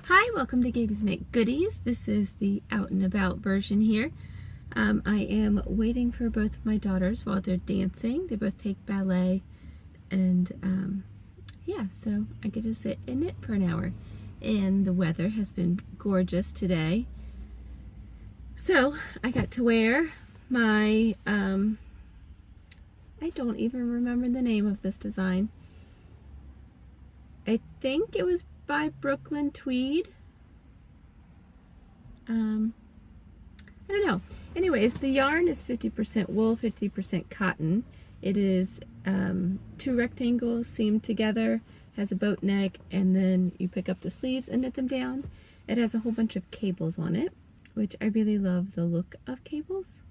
Hi, welcome to Gabie's Make Goodies. This is the out and about version here. I am waiting for both of my daughters while they're dancing. They both take ballet, and yeah, so I get to sit and knit for an hour. And the weather has been gorgeous today. So I got to wear my, I don't even remember the name of this design. I think it was by Brooklyn Tweed. I don't know. Anyways, the yarn is 50% wool, 50% cotton. It is two rectangles seamed together, has a boat neck, and then you pick up the sleeves and knit them down. It has a whole bunch of cables on it, which I really love the look of cables.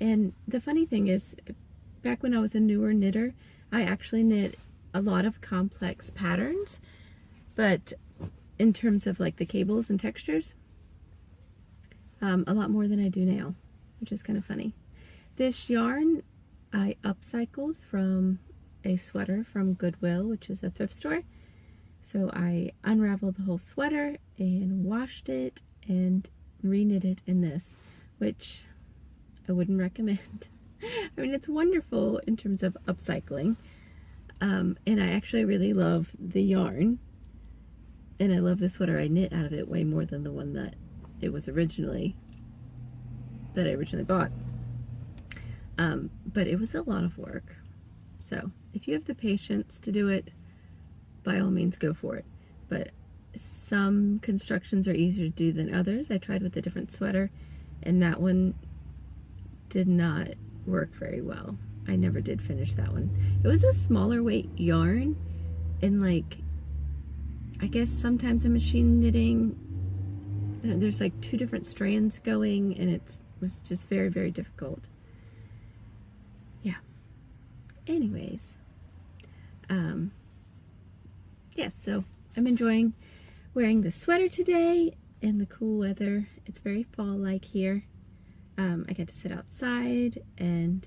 And the funny thing is, back when I was a newer knitter, I actually knit a lot of complex patterns, but in terms of like the cables and textures, a lot more than I do now, which is kind of funny. This yarn I upcycled from a sweater from Goodwill, which is a thrift store. So I unraveled the whole sweater and washed it and re-knit it in this, which I wouldn't recommend. I mean, it's wonderful in terms of upcycling, and I actually really love the yarn, and I love the sweater I knit out of it way more than the one that I originally bought. But it was a lot of work. So if you have the patience to do it, by all means go for it. But some constructions are easier to do than others. I tried with a different sweater, and that one did not work very well. I never did finish that one. It was a smaller weight yarn, and like, I guess sometimes in machine knitting, there's like two different strands going, and it was just very, very difficult. Yeah. Anyways, yeah, so I'm enjoying wearing the sweater today in the cool weather. It's very fall-like here. I got to sit outside and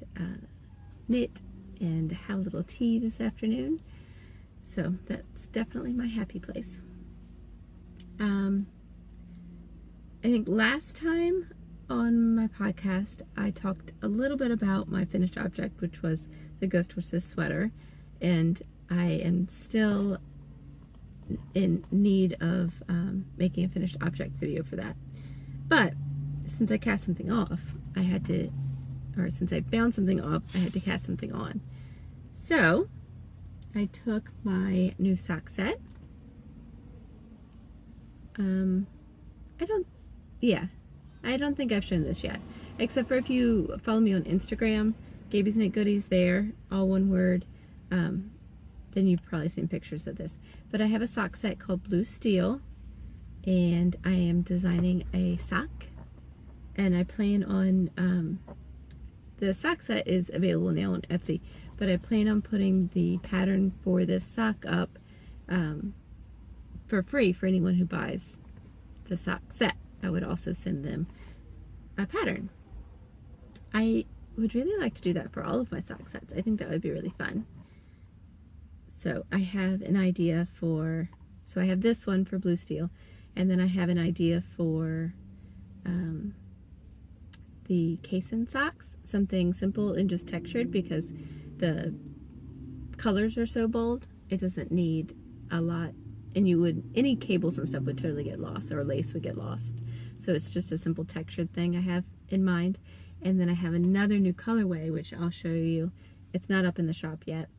knit and have a little tea this afternoon. So that's definitely my happy place. I think last time on my podcast, I talked a little bit about my finished object, which was the Ghost Horses sweater, and I am still in need of making a finished object video for that. But since I cast something off, since I bound something off, I had to cast something on. So I took my new sock set. I don't think I've shown this yet, except for if you follow me on Instagram, Gabie's Knit Goodies there, all one word, then you've probably seen pictures of this. But I have a sock set called Blue Steel, and I am designing a sock, and I plan on, the sock set is available now on Etsy, but I plan on putting the pattern for this sock up for free for anyone who buys the sock set. I would also send them a pattern. I would really like to do that for all of my sock sets. I think that would be really fun. So I have an idea for, so I have this one for Blue Steel, and then I have an idea for the casein socks, something simple and just textured, because the colors are so bold, it doesn't need a lot, and any cables and stuff would totally get lost, or lace would get lost. So it's just a simple textured thing I have in mind. And then I have another new colorway, which I'll show you. It's not up in the shop yet.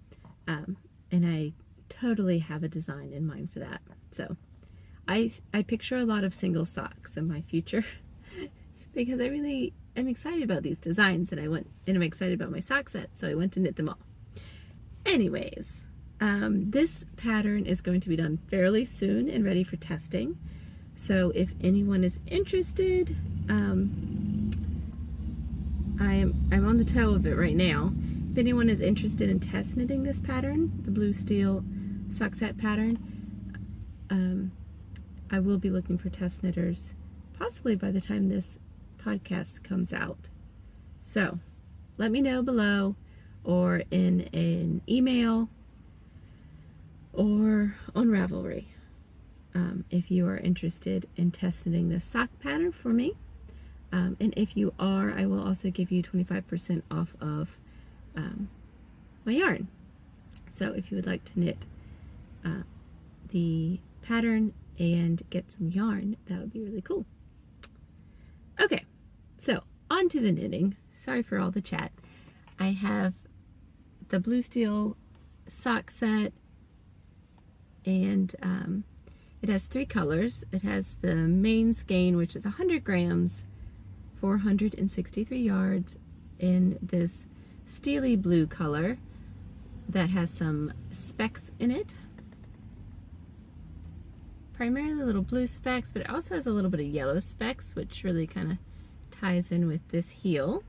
And I totally have a design in mind for that. So I picture a lot of single socks in my future because I really am excited about these designs, and I'm excited about my sock set, so I went to knit them all. Anyways, this pattern is going to be done fairly soon and ready for testing. So if anyone is interested, I'm on the toe of it right now. If anyone is interested in test knitting this pattern, the Blue Steel sock set pattern, I will be looking for test knitters possibly by the time this podcast comes out. So let me know below, or in an email, or on Ravelry. if you are interested in testing this sock pattern for me. And if you are, I will also give you 25% off of my yarn. So if you would like to knit the pattern and get some yarn, that would be really cool. Okay, so on to the knitting. Sorry for all the chat. I have the Blue Steel sock set, and it has 3 colors. It has the main skein, which is 100 grams, 463 yards, in this steely blue color that has some specks in it. Primarily little blue specks, but it also has a little bit of yellow specks, which really kind of ties in with this heel.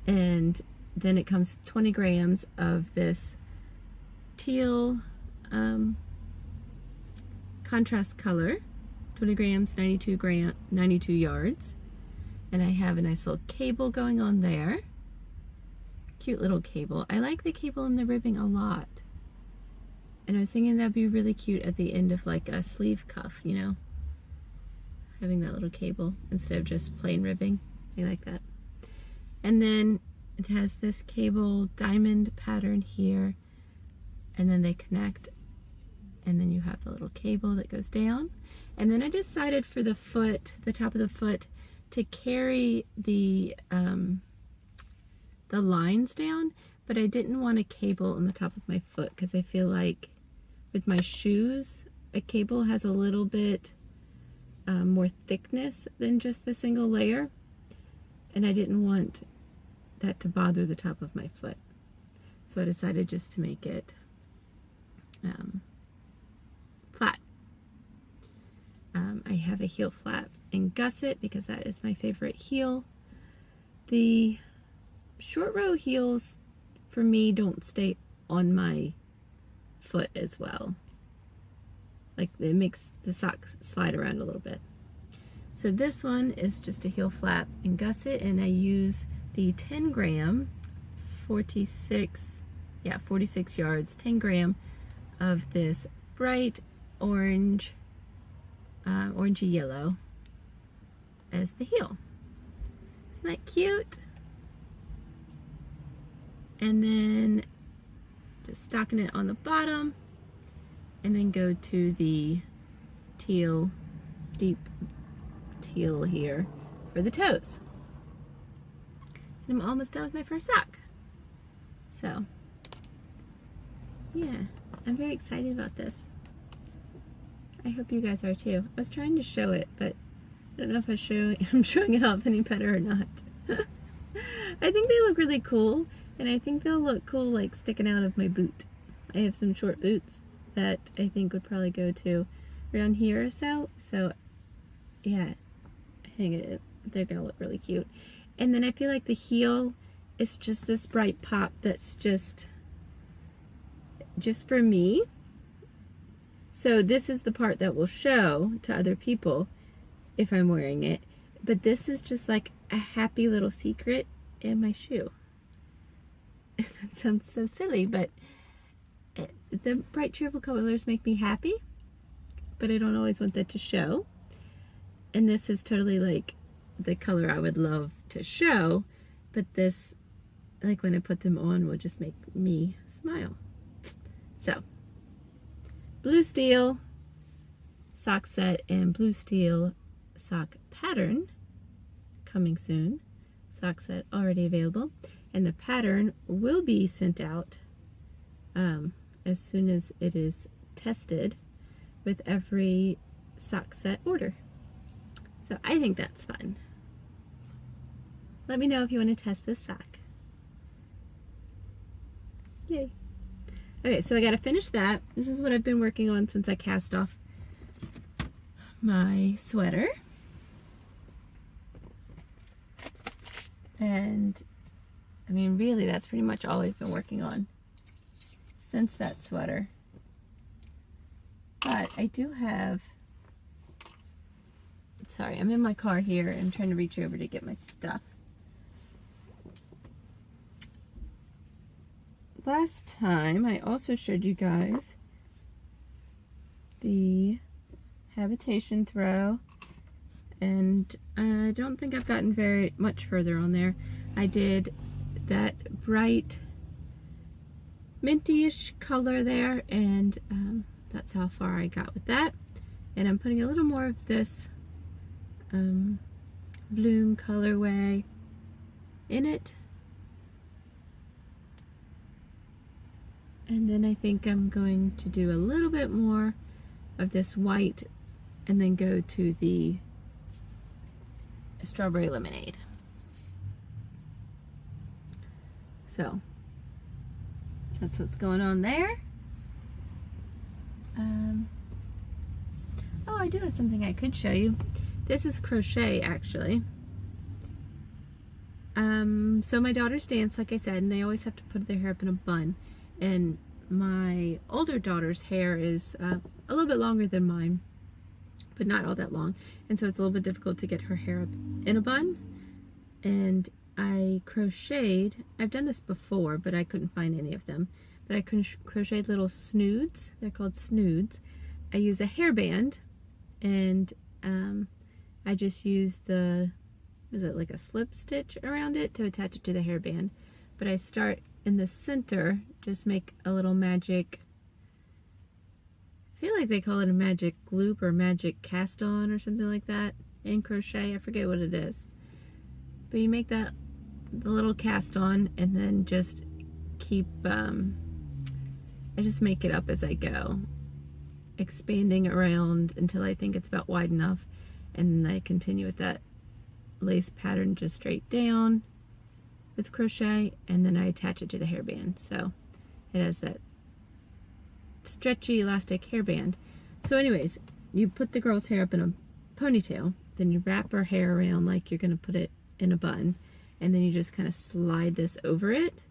And then it comes 20 grams of this teal contrast color, 20 grams, 92 yards. And I have a nice little cable going on there. Cute little cable. I like the cable and the ribbing a lot. And I was thinking that'd be really cute at the end of like a sleeve cuff, you know? Having that little cable instead of just plain ribbing. I like that. And then it has this cable diamond pattern here, and then they connect, and then you have the little cable that goes down. And then I decided for the foot, the top of the foot, to carry the lines down, but I didn't want a cable on the top of my foot because I feel like with my shoes, a cable has a little bit more thickness than just the single layer, and I didn't want that to bother the top of my foot. So I decided just to make it flat. I have a heel flap in gusset because that is my favorite heel. The short row heels for me don't stay on my foot as well. Like, it makes the socks slide around a little bit. So this one is just a heel flap in gusset, and I use the 10 gram 46 yards, 10 gram of this bright orange, orangey yellow as the heel. Isn't that cute? And then just stocking it on the bottom, and then go to the teal, deep teal here for the toes. And I'm almost done with my first sock. So, yeah, I'm very excited about this. I hope you guys are too. I was trying to show it, but I don't know if I'm showing it off any better or not. I think they look really cool, and I think they'll look cool like sticking out of my boot. I have some short boots that I think would probably go to around here or so. So, yeah, I think they're gonna look really cute. And then I feel like the heel is just this bright pop that's just for me. So this is the part that will show to other people if I'm wearing it. But this is just like a happy little secret in my shoe. That sounds so silly, but the bright cheerful colors make me happy, but I don't always want that to show. And this is totally like the color I would love to show, but this, like when I put them on, will just make me smile. So, Blue Steel sock set and Blue Steel sock pattern coming soon. Sock set already available, and the pattern will be sent out as soon as it is tested with every sock set order. So I think that's fun. Let me know if you want to test this sock. Yay. Okay, so I gotta finish that. This is what I've been working on since I cast off my sweater. And I mean, really, that's pretty much all I've been working on since that sweater. But I do have, sorry, I'm in my car here and I'm trying to reach over to get my stuff. last time I also showed you guys the habitation throw, and I don't think I've gotten very much further on there. I did that bright minty-ish color there, and that's how far I got with that. And I'm putting a little more of this bloom colorway in it. And then I think I'm going to do a little bit more of this white and then go to the strawberry lemonade. So that's what's going on there. Oh, I do have something I could show you. This is crochet, actually. So my daughters dance, like I said, and they always have to put their hair up in a bun. And my older daughter's hair is a little bit longer than mine, but not all that long. And so it's a little bit difficult to get her hair up in a bun. And I crocheted, I've done this before, but I couldn't find any of them. But I crocheted little snoods. They're called snoods. I use a hairband, and I just use the, is it like a slip stitch around it to attach it to the hairband. But I start in the center, just make a little magic, I feel like they call it a magic loop or magic cast on or something like that in crochet. I forget what it is. But you make that, the little cast on, and then just keep, I just make it up as I go, expanding around until I think it's about wide enough, and then I continue with that lace pattern just straight down with crochet, and then I attach it to the hairband. So it has that stretchy elastic hairband. So anyways, you put the girl's hair up in a ponytail, then you wrap her hair around like you're gonna put it in a bun, and then you just kind of slide this over it,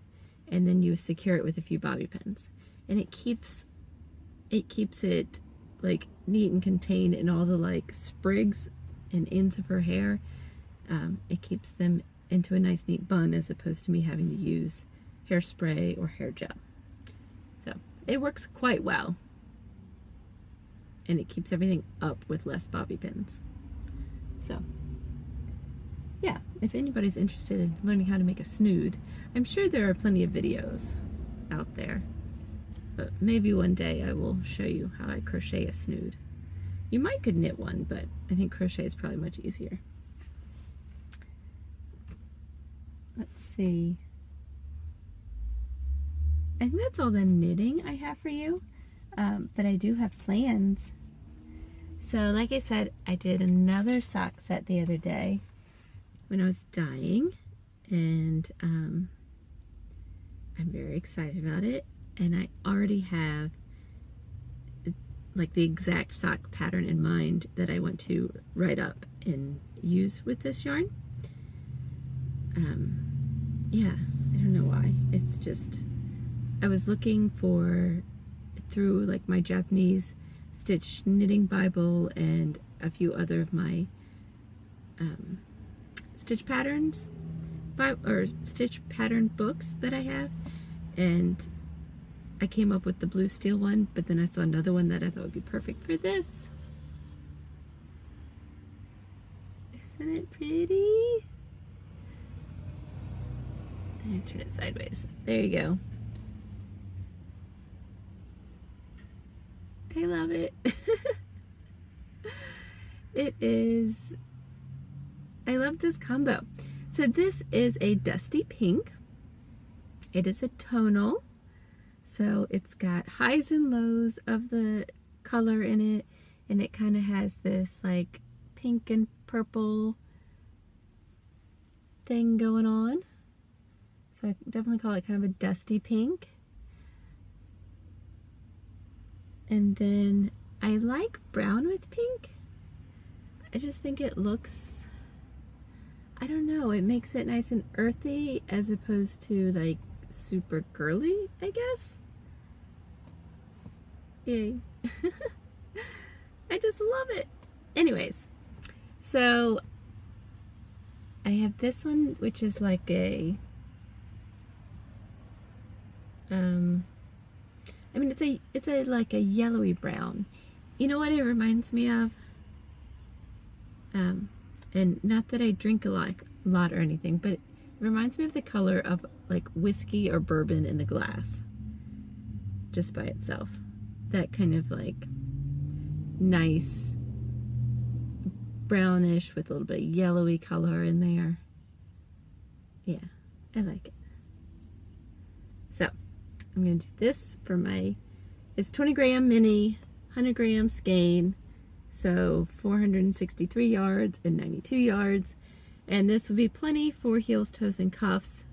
and then you secure it with a few bobby pins, and it keeps it like neat and contained in all the like sprigs and ends of her hair. It keeps them into a nice neat bun, as opposed to me having to use hairspray or hair gel. So it works quite well, and it keeps everything up with less bobby pins. So yeah, if anybody's interested in learning how to make a snood, I'm sure there are plenty of videos out there, but maybe one day I will show you how I crochet a snood. You might could knit one, but I think crochet is probably much easier. Let's see. I think that's all the knitting I have for you, but I do have plans. So like I said, I did another sock set the other day when I was dyeing, and I'm very excited about it, and I already have like the exact sock pattern in mind that I want to write up and use with this yarn. Yeah, I don't know why. It's just, I was looking for, through like my Japanese stitch knitting Bible and a few other of my stitch patterns, or stitch pattern books that I have, and I came up with the blue steel one, but then I saw another one that I thought would be perfect for this. Isn't it pretty? I'm gonna turn it sideways. There you go. I love it. It is, I love this combo. So this is a dusty pink. It is a tonal. So it's got highs and lows of the color in it, and it kind of has this like pink and purple thing going on. So I definitely call it kind of a dusty pink. And then I like brown with pink. I just think it looks, I don't know, it makes it nice and earthy as opposed to like super girly, I guess. Yay. I just love it. Anyways, so I have this one, which is like a I mean, it's a like a yellowy brown. You know what it reminds me of? And not that I drink a lot or anything, but it reminds me of the color of like whiskey or bourbon in a glass, just by itself. That kind of like nice brownish with a little bit of yellowy color in there. Yeah, I like it. So I'm going to do this for it's 20 gram mini, 100 gram skein, so 463 yards and 92 yards. And this will be plenty for heels, toes, and cuffs.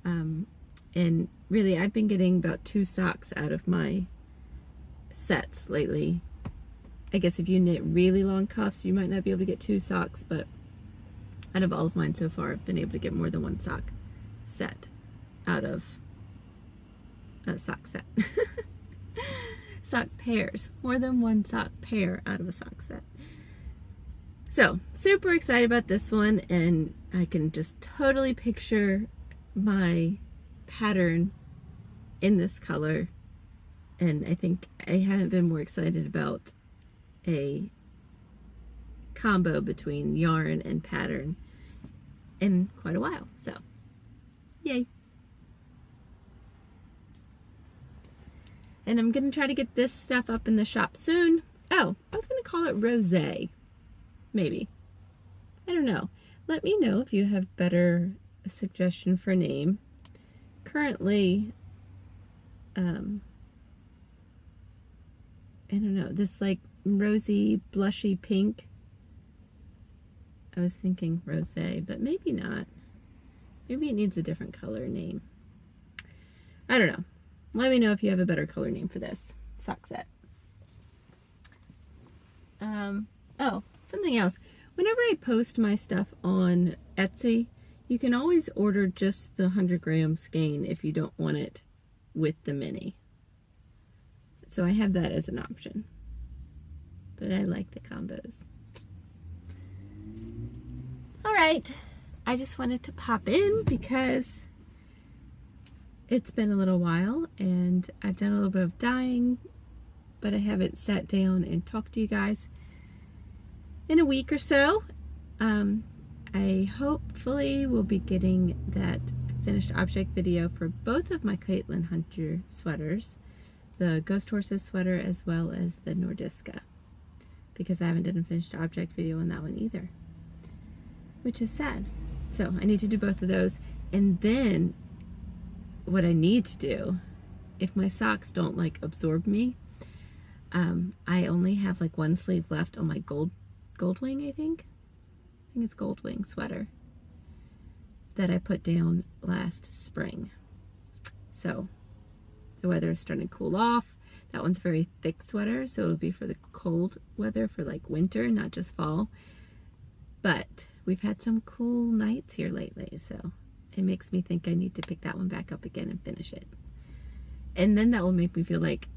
And really, I've been getting about 2 socks out of my sets lately. I guess if you knit really long cuffs, you might not be able to get 2 socks, but out of all of mine so far, I've been able to get more than 1 sock set out of a sock set. Sock pairs. More than 1 sock pair out of a sock set. So, super excited about this one, and I can just totally picture my pattern in this color, and I think I haven't been more excited about a combo between yarn and pattern in quite a while. So, yay. And I'm going to try to get this stuff up in the shop soon. Oh, I was going to call it Rosé. Maybe. I don't know. Let me know if you have a suggestion for a name. Currently, I don't know, this like rosy, blushy pink. I was thinking Rosé, but maybe not. Maybe it needs a different color name. I don't know. Let me know if you have a better color name for this sock set. Oh, something else. Whenever I post my stuff on Etsy, you can always order just the 100 gram skein if you don't want it with the mini. So I have that as an option. But I like the combos. Alright, I just wanted to pop in because it's been a little while and I've done a little bit of dyeing, but I haven't sat down and talked to you guys in a week or so. I hopefully will be getting that finished object video for both of my Caitlin Hunter sweaters, the Ghost Horses sweater as well as the Nordiska, because I haven't done a finished object video on that one either, which is sad. So I need to do both of those. And then what I need to do, if my socks don't like absorb me, I only have like 1 sleeve left on my Goldwing, I think it's Goldwing sweater that I put down last spring. So the weather is starting to cool off. That one's a very thick sweater, so it'll be for the cold weather, for like winter, not just fall. But we've had some cool nights here lately, so it makes me think I need to pick that one back up again and finish it. And then that will make me feel like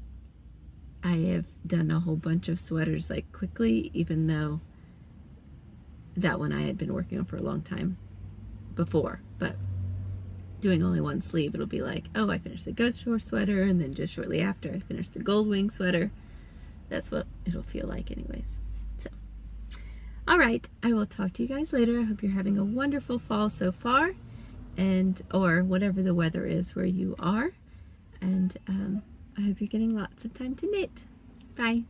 I have done a whole bunch of sweaters like quickly, even though that one I had been working on for a long time before. But doing only 1 sleeve, it'll be like, oh, I finished the Ghost Horse sweater, and then just shortly after I finished the Goldwing sweater. That's what it'll feel like anyways. So, all right, I will talk to you guys later. I hope you're having a wonderful fall so far, and or whatever the weather is where you are. And I hope you're getting lots of time to knit. Bye.